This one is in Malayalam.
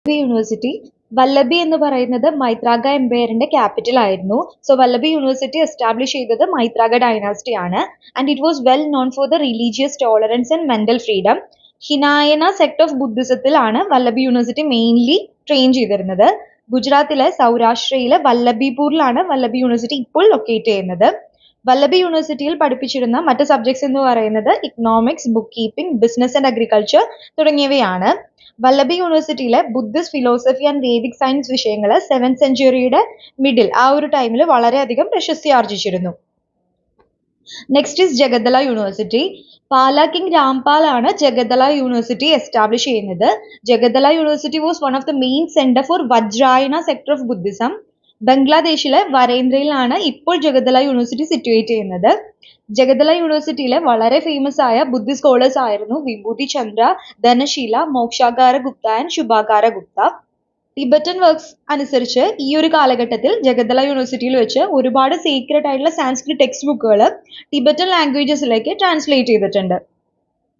യൂണിവേഴ്സിറ്റി വല്ലഭി എന്ന് പറയുന്നത് മൈത്രാഗ എംപയറിന്റെ ക്യാപിറ്റൽ ആയിരുന്നു. സോ വല്ലഭി യൂണിവേഴ്സിറ്റി എസ്റ്റാബ്ലിഷ് ചെയ്തത് മൈത്രാഗ ഡൈനാസ്റ്റി ആണ്. And it was well known for the religious tolerance and mental freedom. Hinayana sect of ബുദ്ധിസത്തിലാണ് വല്ലഭി യൂണിവേഴ്സിറ്റി മെയിൻലി ട്രെയിൻ ചെയ്തിരുന്നത്. ഗുജറാത്തിലെ സൗരാഷ്ട്രയിലെ വല്ലഭിപൂരിലാണ് വല്ലഭി യൂണിവേഴ്സിറ്റി ഇപ്പോൾ ലൊക്കേറ്റ് ചെയ്യുന്നത്. വല്ലഭി യൂണിവേഴ്സിറ്റിയിൽ പഠിപ്പിച്ചിരുന്ന മറ്റ് സബ്ജക്ട്സ് എന്ന് പറയുന്നത് economics, book keeping, business and agriculture തുടങ്ങിയവയാണ്. വല്ലഭി യൂണിവേഴ്സിറ്റിയിലെ Buddhist philosophy and Vedic science വിഷയങ്ങൾ 7th സെഞ്ച്വറിയുടെ മിഡിൽ ആ ഒരു ടൈമിൽ വളരെയധികം പ്രശസ്തി ആർജിച്ചിരുന്നു. Next is Jagaddala university. Pala king Rampal ആണ് ജഗദ്ദല യൂണിവേഴ്സിറ്റി എസ്റ്റാബ്ലിഷ് ചെയ്യുന്നത്. Jagaddala university was one of the main center for Vajrayana sector of Buddhism. ബംഗ്ലാദേശിലെ വരേന്ദ്രയിലാണ് ഇപ്പോൾ ജഗദ്ദല യൂണിവേഴ്സിറ്റി സിറ്റുവേറ്റ് ചെയ്യുന്നത്. ജഗദ്ദല യൂണിവേഴ്സിറ്റിയിലെ വളരെ ഫേമസ് ആയ ബുദ്ധിസ്റ്റ് സ്കോളേഴ്സ് ആയിരുന്നു Vibhuti Chandra, Dhanashila, Mokshakara Gupta and Shubhakara Gupta. Tibetan works അനുസരിച്ച് ഈ ഒരു കാലഘട്ടത്തിൽ ജഗദ്ദല യൂണിവേഴ്സിറ്റിയിൽ വെച്ച് ഒരുപാട് സീക്രട്ട് ആയിട്ടുള്ള സാൻസ്ക്രിറ്റ് ടെക്സ്റ്റ് ബുക്കുകൾ ടിബറ്റൻ ലാംഗ്വേജസിലേക്ക് ട്രാൻസ്ലേറ്റ് ചെയ്തിട്ടുണ്ട്.